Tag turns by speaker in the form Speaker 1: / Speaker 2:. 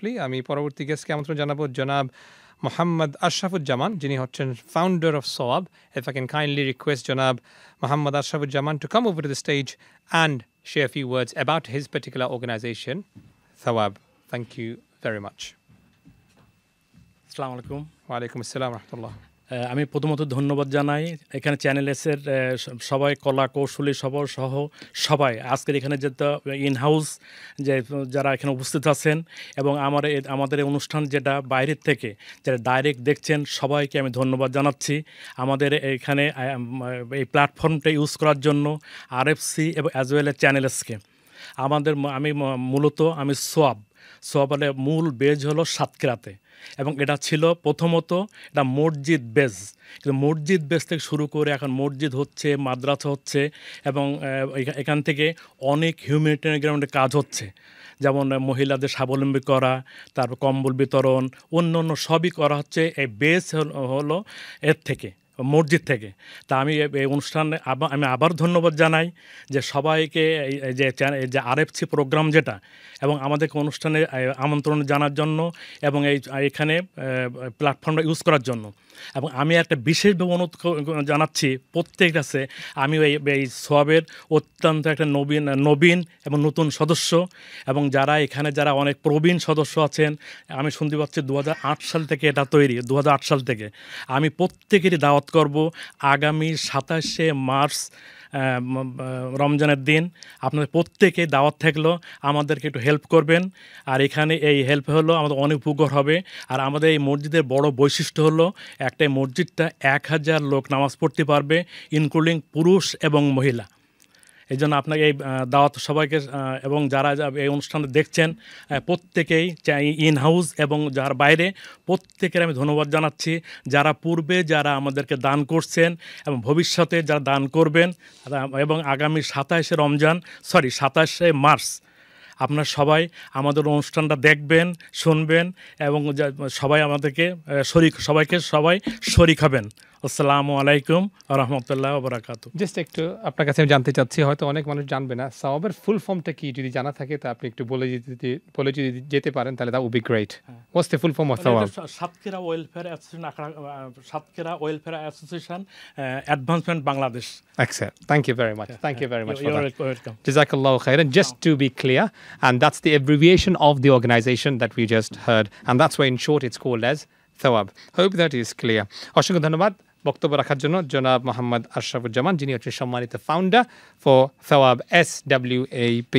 Speaker 1: briefly আমি পরবর্তী গেস্টকে আমন্ত্রণ জানাবো জনাব Muhammad Ashrafuzzaman, যিনি হচ্ছেন founder of SOAB. If I can kindly request Janab Muhammad Ashrafuzzaman to come over to the stage and share a few words about his particular organization, SOAB. Thank you very much.
Speaker 2: আসসালামু আলাইকুম।
Speaker 1: Wa alaikum assalam wa rahmatullah.
Speaker 2: আমি প্রথমত ধন্যবাদ জানাই এখানে channel এসের সবাই কলা কৌশলী সহ সবাই আজকের এখানে যে ইন হাউস যে যারা এখানে উপস্থিত আছেন এবং আমাদের এই অনুষ্ঠান যেটা বাইরের থেকে যারা ডাইরেক্ট দেখছেন সবাইকে আমি ধন্যবাদ জানাচ্ছি আমাদের এখানে এই প্ল্যাটফর্মটা ইউজ করার জন্য RFC এবং as well as channel SK আমি মূলত সোয়াবের মূল বেজ হলো সাতক্ষীরাতে এবং এটা ছিল প্রথমত এটা মসজিদ বেজ কিন্তু মসজিদ বেজ থেকে শুরু করে এখন মসজিদ হচ্ছে মাদ্রাসা হচ্ছে এবং এখান থেকে অনেক হিউম্যানিটেরিয়ান কাজ হচ্ছে যেমন মহিলাদের স্বাবলম্বী করা তারপর কম্বল বিতরণ অন্য সবই করা হচ্ছে এই বেজ হলো এর থেকে মসজিদ থেকে তা আমি এই অনুষ্ঠানে আমি আবার ধন্যবাদ জানাই যে সবাইকে এই যে RFC প্রোগ্রাম যেটা এবং আমাদেরকে অনুষ্ঠানে আমন্ত্রণ জানার জন্য এবং এখানে প্ল্যাটফর্মটা ইউজ করার জন্য এবং আমি একটা বিশেষভাবে অনুরোধ জানাচ্ছি প্রত্যেক কাছে আমি এই সোয়াবের অত্যন্ত একটা নবীন এবং নতুন সদস্য এবং যারা অনেক প্রবীণ সদস্য আছেন আমি শুনতে পাচ্ছি 2008 সাল থেকে এটা তৈরি 2008 সাল থেকে আমি প্রত্যেকেরই দাওয়াত করব আগামী 27 মার্চ রমজানের দিন আপনাদের প্রত্যেকে দাওয়াত থাকলো আমাদেরকে একটু হেল্প করবেন আর এখানে এই হেল্প হলো আমাদের অনেক উপকার হবে আর আমাদের এই মসজিদের বড় বৈশিষ্ট্য হলো একটা মসজিদটা 1000 লোক নামাজ পড়তে পারবে ইনক্লুডিং পুরুষ এবং মহিলা এই জন্য আপনাকে এই দাওয়াত সবাইকে এবং যারা এই অনুষ্ঠানে দেখছেন প্রত্যেকেই ইন হাউস এবং যার বাইরে প্রত্যেকের আমি ধন্যবাদ জানাচ্ছি যারা পূর্বে যারা আমাদেরকে দান করছেন এবং ভবিষ্যতে যারা দান করবেন এবং আগামী 27 মার্চ আপনারা সবাই আমাদের অনুষ্ঠানটা দেখবেন শুনবেন এবং সবাই আমাদেরকে সবাই শরীক হবেন আসসালামু আলাইকুম ওয়া রাহমাতুল্লাহি ওয়া বারাকাতুহু
Speaker 1: জাস্ট একটু আপনার কাছে আমি জানতে চাচ্ছি হয়তো অনেক মানুষ জানবে না সোয়াবের ফুল ফর্মটা কি যদি জানা থাকে তা আপনি একটু বলে যদি যেতে পারেন তাহলে that would be great what's the full form of সোয়াব
Speaker 2: Satkhira welfare association advancement Bangladesh
Speaker 1: Excellent. Thank you very much. Thank you very much for that.
Speaker 2: You're welcome.
Speaker 1: Jazakallahu khairan. Just to be clear, and that's the abbreviation of the organization that we just heard, and that's why in short it's called as Thawab. Hope that is clear. অসংখ্য ধন্যবাদ বক্তব্য রাখার জন্য জনাব মোহাম্মদ আশরাফুজ্জামান যিনি হচ্ছেন সম্মানিত founder for Thawab SWAB